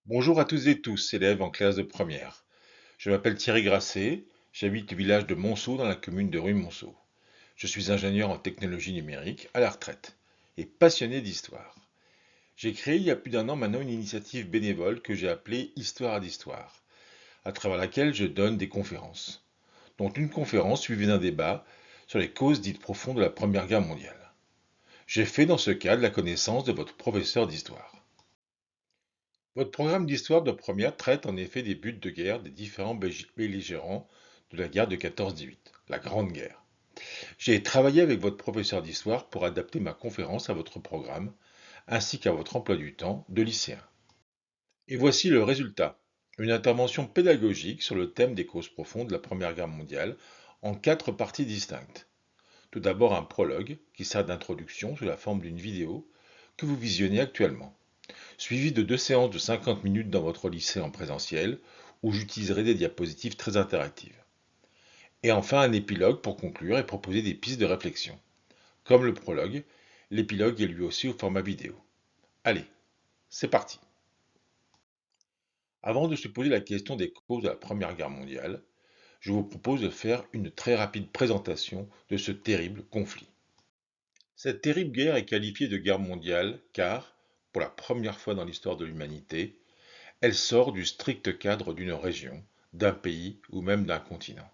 Bonjour à toutes et tous, élèves en classe de première. Je m'appelle Thierry Grasset, j'habite le village de Monceau dans la commune de Ruy-Monceau. Je suis ingénieur en technologie numérique à la retraite et passionné d'histoire. J'ai créé il y a plus d'un an maintenant une initiative bénévole que j'ai appelée Histoire d'Histoire, à travers laquelle je donne des conférences, dont une conférence suivie d'un débat sur les causes dites profondes de la Première Guerre mondiale. J'ai fait dans ce cadre la connaissance de votre professeur d'histoire. Votre programme d'histoire de première traite en effet des buts de guerre des différents belligérants de la guerre de 14-18, la Grande Guerre. J'ai travaillé avec votre professeur d'histoire pour adapter ma conférence à votre programme, ainsi qu'à votre emploi du temps de lycéen. Et voici le résultat. Une intervention pédagogique sur le thème des causes profondes de la Première Guerre mondiale en 4 parties distinctes. Tout d'abord un prologue qui sert d'introduction sous la forme d'une vidéo que vous visionnez actuellement, suivi de 2 séances de 50 minutes dans votre lycée en présentiel, où j'utiliserai des diapositives très interactives. Et enfin un épilogue pour conclure et proposer des pistes de réflexion. Comme le prologue, l'épilogue est lui aussi au format vidéo. Allez, c'est parti. Avant de se poser la question des causes de la Première Guerre mondiale, je vous propose de faire une très rapide présentation de ce terrible conflit. Cette terrible guerre est qualifiée de guerre mondiale car, pour la première fois dans l'histoire de l'humanité, elle sort du strict cadre d'une région, d'un pays ou même d'un continent.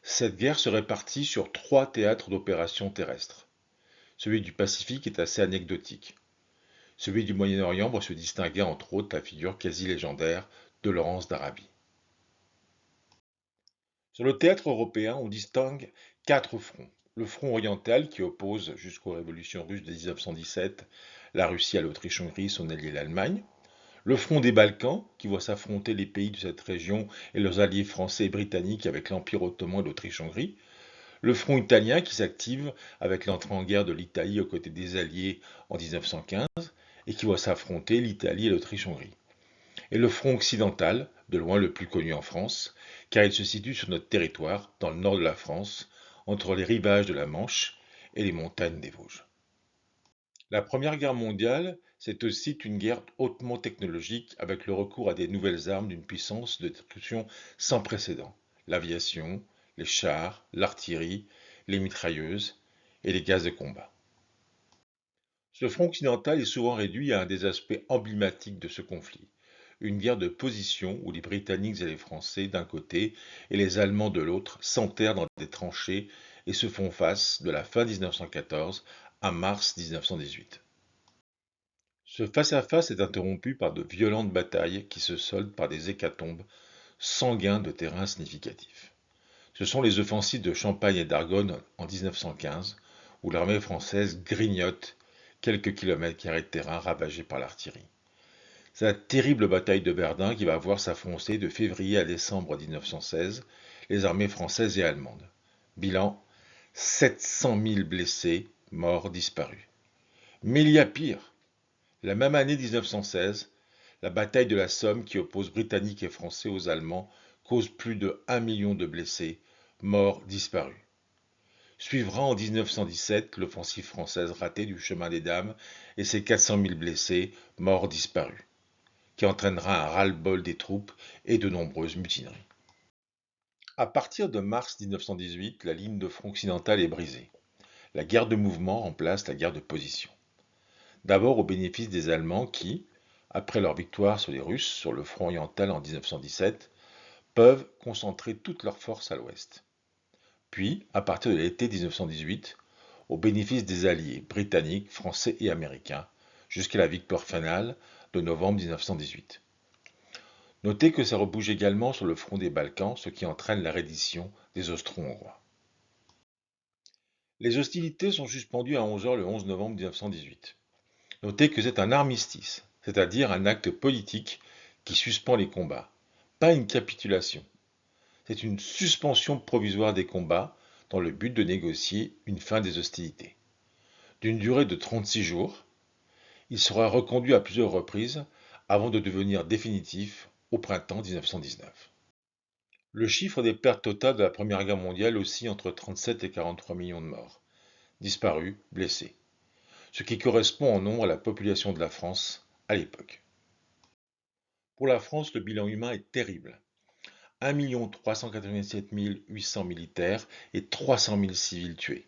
Cette guerre se répartit sur 3 théâtres d'opérations terrestres. Celui du Pacifique est assez anecdotique. Celui du Moyen-Orient voit se distinguer entre autres la figure quasi légendaire de Laurence d'Arabie. Sur le théâtre européen, on distingue 4 fronts. Le front oriental qui oppose jusqu'aux révolutions russes de 1917 la Russie à l'Autriche-Hongrie, son allié l'Allemagne. Le front des Balkans, qui voit s'affronter les pays de cette région et leurs alliés français et britanniques avec l'Empire ottoman et l'Autriche-Hongrie. Le front italien, qui s'active avec l'entrée en guerre de l'Italie aux côtés des Alliés en 1915 et qui voit s'affronter l'Italie et l'Autriche-Hongrie. Et le front occidental, de loin le plus connu en France, car il se situe sur notre territoire, dans le nord de la France, entre les rivages de la Manche et les montagnes des Vosges. La Première Guerre mondiale, c'est aussi une guerre hautement technologique avec le recours à des nouvelles armes d'une puissance de destruction sans précédent. L'aviation, les chars, l'artillerie, les mitrailleuses et les gaz de combat. Ce front occidental est souvent réduit à un des aspects emblématiques de ce conflit. Une guerre de position où les Britanniques et les Français d'un côté et les Allemands de l'autre s'enterrent dans des tranchées et se font face de la fin 1914 à mars 1918. Ce face-à-face est interrompu par de violentes batailles qui se soldent par des hécatombes sans gain de terrain significatif. Ce sont les offensives de Champagne et d'Argonne en 1915, où l'armée française grignote quelques kilomètres carrés de terrain ravagés par l'artillerie. C'est la terrible bataille de Verdun qui va voir s'affronter de février à décembre 1916 les armées françaises et allemandes. Bilan 700 000 blessés, morts, disparus. Mais il y a pire. La même année 1916, la bataille de la Somme qui oppose Britanniques et Français aux Allemands cause plus de 1 million de blessés, morts, disparus. Suivra en 1917 l'offensive française ratée du chemin des Dames et ses 400 000 blessés, morts, disparus, qui entraînera un ras-le-bol des troupes et de nombreuses mutineries. À partir de mars 1918, la ligne de front occidental est brisée. La guerre de mouvement remplace la guerre de position. D'abord au bénéfice des Allemands qui, après leur victoire sur les Russes sur le front oriental en 1917, peuvent concentrer toutes leurs forces à l'ouest. Puis, à partir de l'été 1918, au bénéfice des alliés britanniques, français et américains, jusqu'à la victoire finale de novembre 1918. Notez que ça rebouge également sur le front des Balkans, ce qui entraîne la reddition des Austro-Hongrois. Les hostilités sont suspendues à 11 heures le 11 novembre 1918. Notez que c'est un armistice, c'est-à-dire un acte politique qui suspend les combats, pas une capitulation. C'est une suspension provisoire des combats dans le but de négocier une fin des hostilités. D'une durée de 36 jours, il sera reconduit à plusieurs reprises avant de devenir définitif au printemps 1919. Le chiffre des pertes totales de la Première Guerre mondiale oscille entre 37 et 43 millions de morts, disparus, blessés, ce qui correspond en nombre à la population de la France à l'époque. Pour la France, le bilan humain est terrible. 1 387 800 militaires et 300 000 civils tués.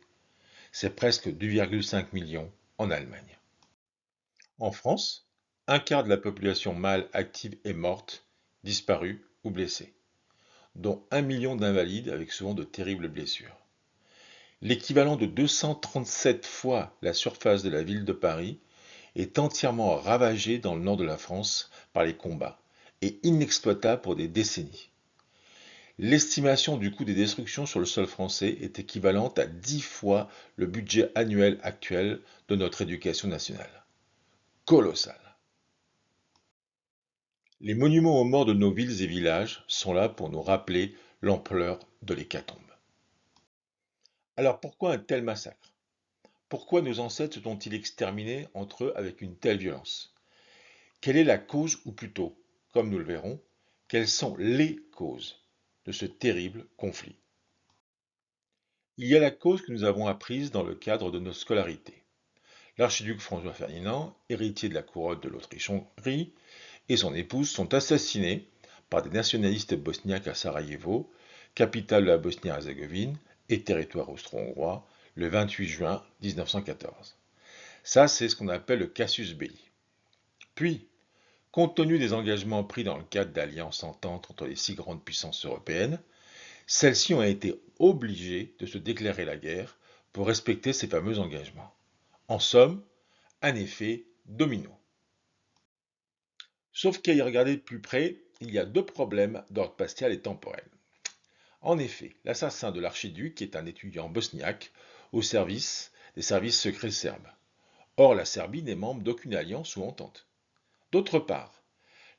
C'est presque 2,5 millions en Allemagne. En France, un quart de la population mâle active est morte, disparue ou blessée, dont 1 million d'invalides avec souvent de terribles blessures. L'équivalent de 237 fois la surface de la ville de Paris est entièrement ravagé dans le nord de la France par les combats et inexploitable pour des décennies. L'estimation du coût des destructions sur le sol français est équivalente à 10 fois le budget annuel actuel de notre éducation nationale. Colossal. Les monuments aux morts de nos villes et villages sont là pour nous rappeler l'ampleur de l'hécatombe. Alors pourquoi un tel massacre? Pourquoi nos ancêtres se sont-ils exterminés entre eux avec une telle violence? Quelle est la cause, ou plutôt, comme nous le verrons, quelles sont les causes de ce terrible conflit? Il y a la cause que nous avons apprise dans le cadre de nos scolarités. L'archiduc François Ferdinand, héritier de la couronne de l'Autriche-Hongrie, et son épouse sont assassinés par des nationalistes bosniaques à Sarajevo, capitale de la Bosnie-Herzégovine et territoire austro-hongrois, le 28 juin 1914. Ça, c'est ce qu'on appelle le casus belli. Puis, compte tenu des engagements pris dans le cadre d'alliances ententes entre les 6 grandes puissances européennes, celles-ci ont été obligées de se déclarer la guerre pour respecter ces fameux engagements. En somme, un effet domino. Sauf qu'à y regarder de plus près, il y a deux problèmes d'ordre spatial et temporel. En effet, l'assassin de l'archiduc est un étudiant bosniaque au service des services secrets serbes. Or, la Serbie n'est membre d'aucune alliance ou entente. D'autre part,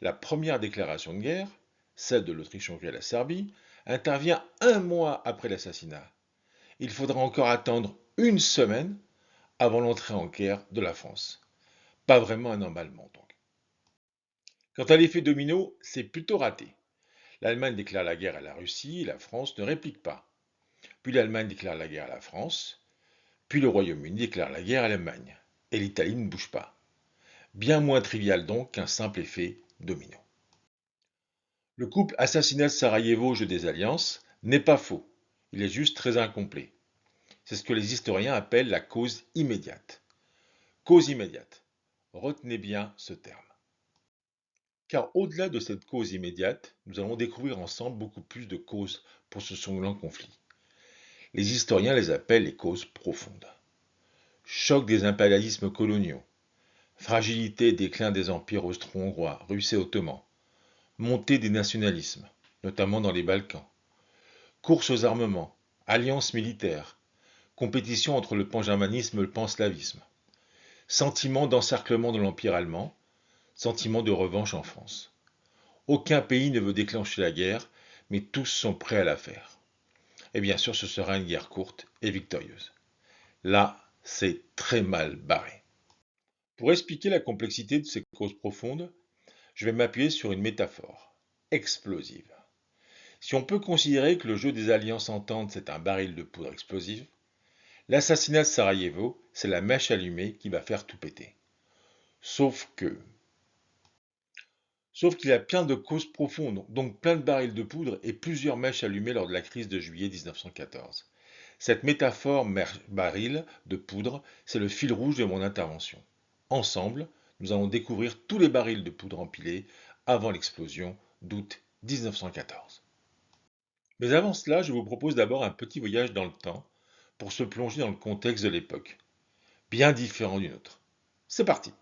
la première déclaration de guerre, celle de l'Autriche-Hongrie à la Serbie, intervient un mois après l'assassinat. Il faudra encore attendre une semaine avant l'entrée en guerre de la France. Pas vraiment un emballement donc. Quant à l'effet domino, c'est plutôt raté. L'Allemagne déclare la guerre à la Russie et la France ne réplique pas. Puis l'Allemagne déclare la guerre à la France, puis le Royaume-Uni déclare la guerre à l'Allemagne. Et l'Italie ne bouge pas. Bien moins trivial donc qu'un simple effet domino. Le couple assassinat-Sarajevo-jeu des alliances n'est pas faux, il est juste très incomplet. C'est ce que les historiens appellent la cause immédiate. Cause immédiate. Retenez bien ce terme. Car au-delà de cette cause immédiate, nous allons découvrir ensemble beaucoup plus de causes pour ce sanglant conflit. Les historiens les appellent les causes profondes. Choc des impérialismes coloniaux, fragilité et déclin des empires austro-hongrois, russes et ottomans, montée des nationalismes, notamment dans les Balkans, course aux armements, alliances militaires, compétition entre le pangermanisme et le panslavisme, sentiment d'encerclement de l'Empire allemand, sentiment de revanche en France. Aucun pays ne veut déclencher la guerre, mais tous sont prêts à la faire. Et bien sûr, ce sera une guerre courte et victorieuse. Là, c'est très mal barré. Pour expliquer la complexité de ces causes profondes, je vais m'appuyer sur une métaphore explosive. Si on peut considérer que le jeu des alliances ententes c'est un baril de poudre explosive, l'assassinat de Sarajevo, c'est la mèche allumée qui va faire tout péter. Sauf que... Sauf qu'il y a plein de causes profondes, donc plein de barils de poudre et plusieurs mèches allumées lors de la crise de juillet 1914. Cette métaphore baril de poudre, c'est le fil rouge de mon intervention. Ensemble, nous allons découvrir tous les barils de poudre empilés avant l'explosion d'août 1914. Mais avant cela, je vous propose d'abord un petit voyage dans le temps pour se plonger dans le contexte de l'époque, bien différent du nôtre. C'est parti!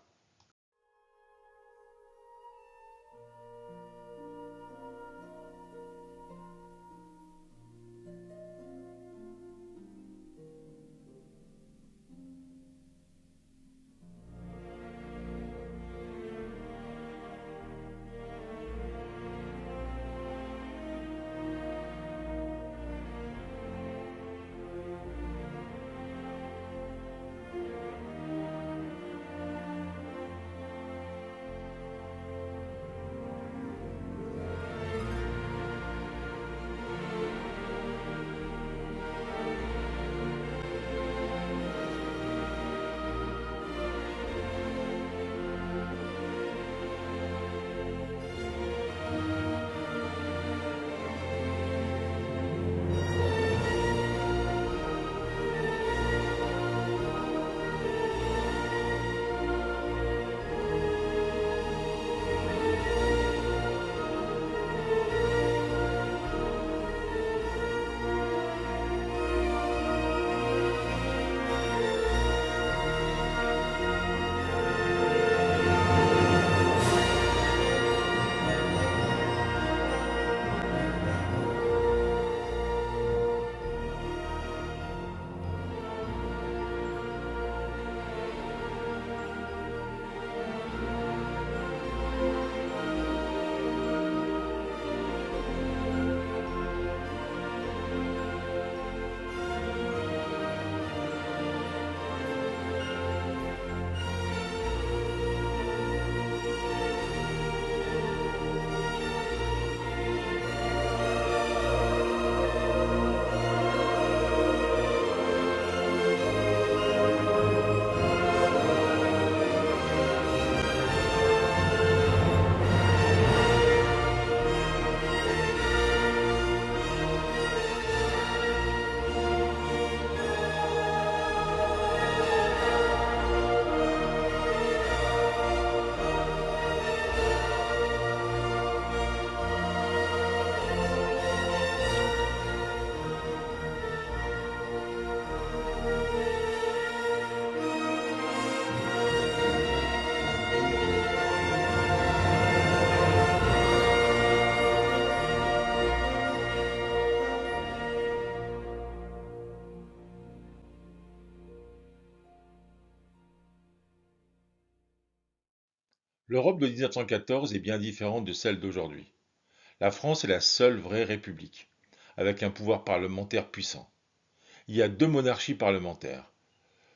L'Europe de 1914 est bien différente de celle d'aujourd'hui. La France est la seule vraie république, avec un pouvoir parlementaire puissant. Il y a deux monarchies parlementaires,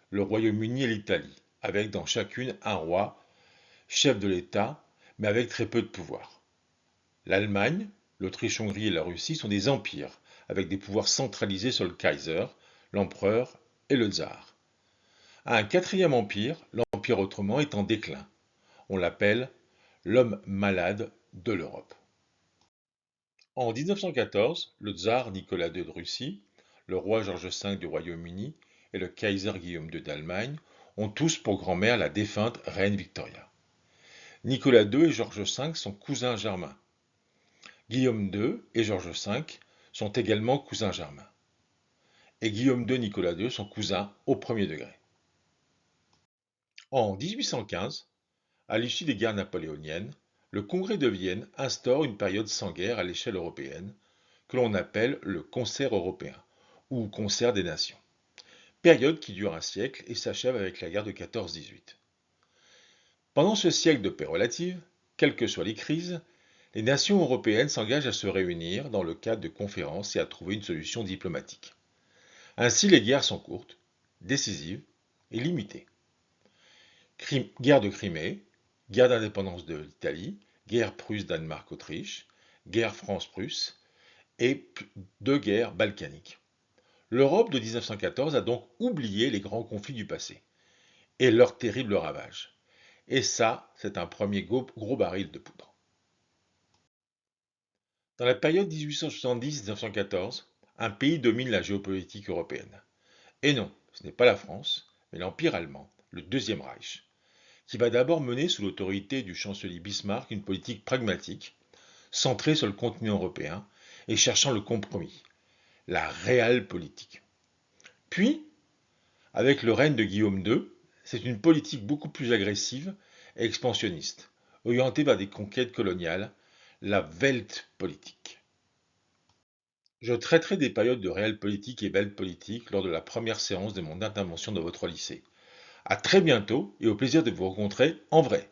le Royaume-Uni et l'Italie, avec dans chacune un roi, chef de l'État, mais avec très peu de pouvoir. L'Allemagne, l'Autriche-Hongrie et la Russie sont des empires, avec des pouvoirs centralisés sur le Kaiser, l'empereur et le tsar. Un quatrième empire, l'Empire ottoman, est en déclin. On l'appelle l'homme malade de l'Europe. En 1914, le tsar Nicolas II de Russie, le roi George V du Royaume-Uni et le Kaiser Guillaume II d'Allemagne ont tous pour grand-mère la défunte reine Victoria. Nicolas II et George V sont cousins germains. Guillaume II et George V sont également cousins germains. Et Guillaume II et Nicolas II sont cousins au premier degré. En 1815, à l'issue des guerres napoléoniennes, le Congrès de Vienne instaure une période sans guerre à l'échelle européenne, que l'on appelle le Concert européen, ou Concert des nations. Période qui dure un siècle et s'achève avec la guerre de 14-18. Pendant ce siècle de paix relative, quelles que soient les crises, les nations européennes s'engagent à se réunir dans le cadre de conférences et à trouver une solution diplomatique. Ainsi, les guerres sont courtes, décisives et limitées. Guerre de Crimée, guerre d'indépendance de l'Italie, guerre Prusse-Danemark-Autriche, guerre France-Prusse et deux guerres balkaniques. L'Europe de 1914 a donc oublié les grands conflits du passé et leurs terribles ravages. Et ça, c'est un premier gros baril de poudre. Dans la période 1870-1914, un pays domine la géopolitique européenne. Et non, ce n'est pas la France, mais l'Empire allemand, le Deuxième Reich, qui va d'abord mener sous l'autorité du chancelier Bismarck une politique pragmatique, centrée sur le continent européen et cherchant le compromis, la réelle politique. Puis, avec le règne de Guillaume II, c'est une politique beaucoup plus agressive et expansionniste, orientée vers des conquêtes coloniales, la Weltpolitik. Je traiterai des périodes de réelle politique et Weltpolitik lors de la première séance de mon intervention dans votre lycée. À très bientôt et au plaisir de vous rencontrer en vrai.